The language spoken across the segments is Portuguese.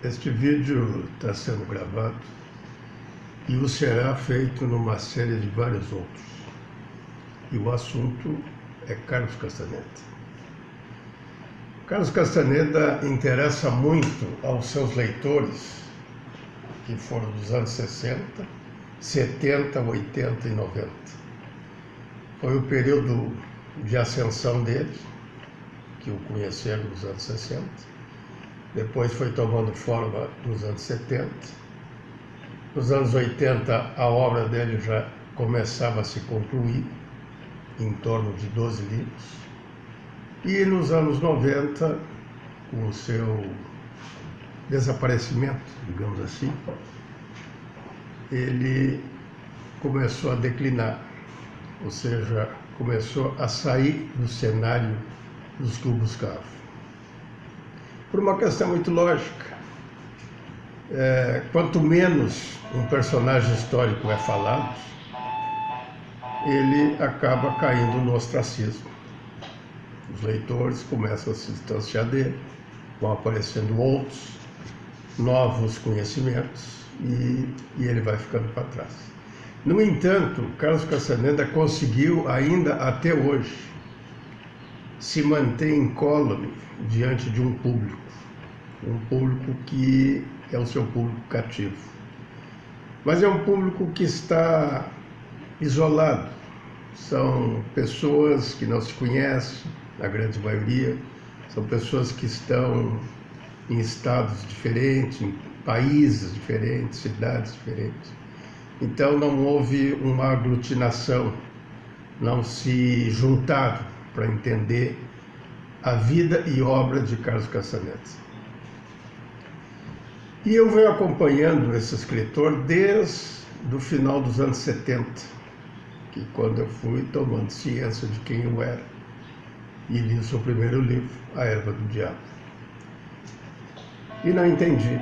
Este vídeo está sendo gravado e o será feito numa série de vários outros. E o assunto é Carlos Castaneda. Carlos Castaneda interessa muito aos seus leitores, que foram dos anos 60, 70, 80 e 90. Foi o período de ascensão dele, que o conheceram nos anos 60. Depois foi tomando forma nos anos 70. Nos anos 80, a obra dele já começava a se concluir, em torno de 12 livros. E nos anos 90, com o seu desaparecimento, digamos assim, ele começou a declinar, ou seja, começou a sair do cenário dos que o buscavam. Por uma questão muito lógica. Quanto menos um personagem histórico é falado, ele acaba caindo no ostracismo. Os leitores começam a se distanciar dele, vão aparecendo outros, novos conhecimentos, e ele vai ficando para trás. No entanto, Carlos Castaneda conseguiu, ainda até hoje, se manter incólume diante de um público que é o seu público cativo. Mas é um público que está isolado. São pessoas que não se conhecem, a grande maioria, são pessoas que estão em estados diferentes, em países diferentes, cidades diferentes. Então não houve uma aglutinação, não se juntaram para entender a vida e obra de Carlos Castaneda. E eu venho acompanhando esse escritor desde o final dos anos 70, que quando eu fui tomando ciência de quem eu era, e li o seu primeiro livro, A Erva do Diabo. E não entendi.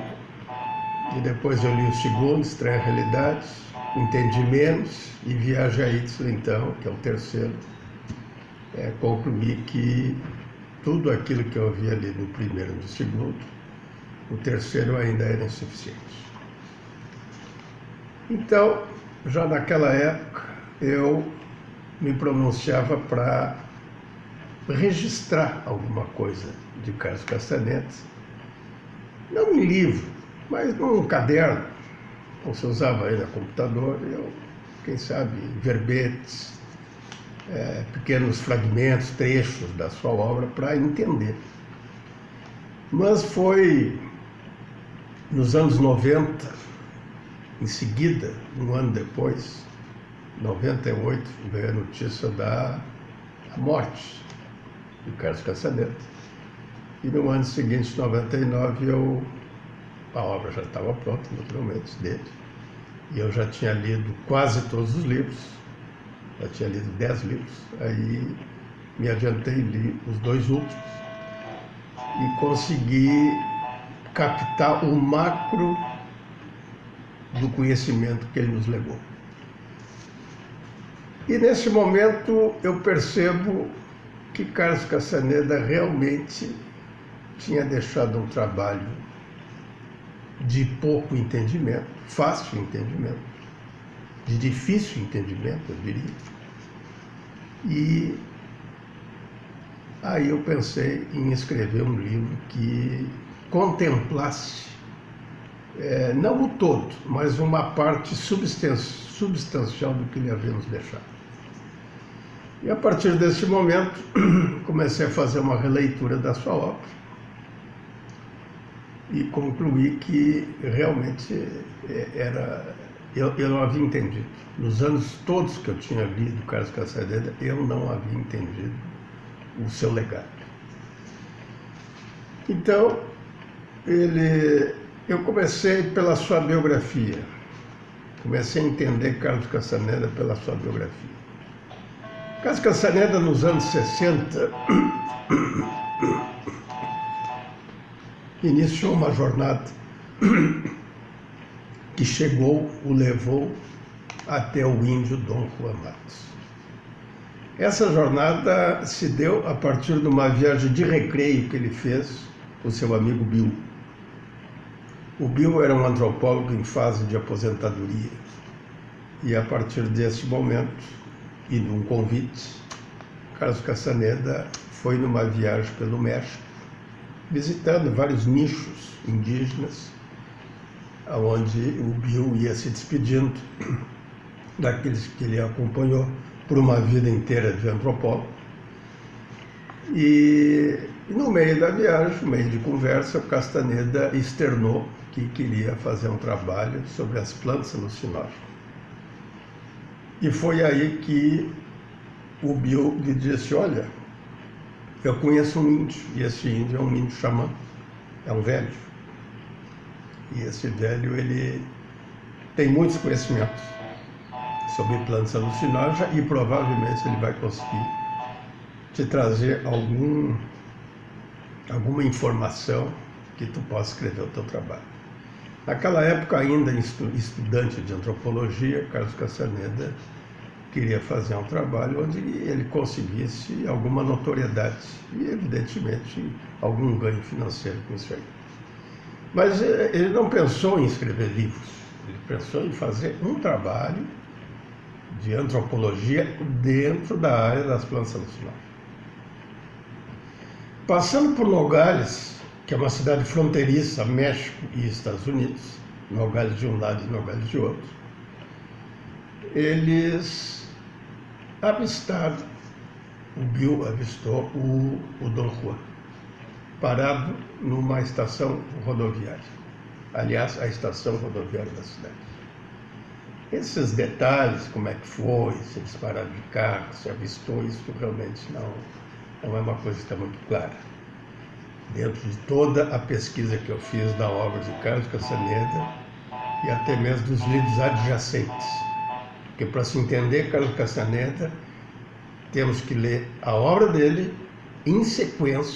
E depois eu li o segundo, Estranha Realidade, entendi menos, e Viagem a Y, então, que é o terceiro, concluí que tudo aquilo que eu havia lido no primeiro e no segundo, o terceiro ainda era insuficiente. Então, já naquela época, eu me pronunciava para registrar alguma coisa de Carlos Castaneda, não em livro, mas num caderno. Você usava aí no computador, eu, quem sabe, verbetes, pequenos fragmentos, trechos da sua obra para entender. Mas foi nos anos 90, em seguida, um ano depois, 98, veio a notícia da morte de Carlos Castaneda. E no ano seguinte, 99, a obra já estava pronta, naturalmente, dele. E eu já tinha lido quase todos os livros, já tinha lido 10 livros. Aí me adiantei e li os 2 últimos e consegui captar o macro do conhecimento que ele nos legou. E nesse momento eu percebo que Carlos Castaneda realmente tinha deixado um trabalho de pouco entendimento, fácil entendimento, de difícil entendimento, eu diria. E aí eu pensei em escrever um livro que contemplasse, não o todo, mas uma parte substancial do que ele havia nos deixado. E a partir desse momento, comecei a fazer uma releitura da sua obra e concluí que realmente eu não havia entendido. Nos anos todos que eu tinha lido Carlos Castaneda, eu não havia entendido o seu legado. Então, eu comecei pela sua biografia. Comecei a entender Carlos Castaneda pela sua biografia. Carlos Castaneda, nos anos 60, iniciou uma jornada que o levou até o índio Dom Juan Marques. Essa jornada se deu a partir de uma viagem de recreio que ele fez com seu amigo Bill. O Bill era um antropólogo em fase de aposentadoria. E a partir desse momento, e num convite, Carlos Castaneda foi numa viagem pelo México, visitando vários nichos indígenas, onde o Bill ia se despedindo daqueles que ele acompanhou por uma vida inteira de antropólogo. E no meio da viagem, no meio de conversa, o Castaneda externou que queria fazer um trabalho sobre as plantas alucinógenas. E foi aí que o Bill lhe disse: olha, eu conheço um índio, e esse índio é um índio xamã, é um velho. E esse velho, ele tem muitos conhecimentos sobre plantas alucinógenas e provavelmente ele vai conseguir te trazer alguma informação que tu possa escrever o teu trabalho. Naquela época, ainda estudante de antropologia, Carlos Castaneda queria fazer um trabalho onde ele conseguisse alguma notoriedade e, evidentemente, algum ganho financeiro com isso aí. Mas ele não pensou em escrever livros, ele pensou em fazer um trabalho de antropologia dentro da área das plantas alucinógenas. Passando por Nogales, que é uma cidade fronteiriça, México e Estados Unidos, Nogales de um lado e Nogales de outro, eles avistaram, o Bill avistou o Dom Juan, parado numa estação rodoviária. Aliás, a estação rodoviária da cidade. Esses detalhes, como é que foi, se eles pararam de carro, se avistou, isso realmente não é uma coisa que está muito clara. Dentro de toda a pesquisa que eu fiz da obra de Carlos Castaneda e até mesmo dos livros adjacentes. Porque para se entender Carlos Castaneda, temos que ler a obra dele em sequência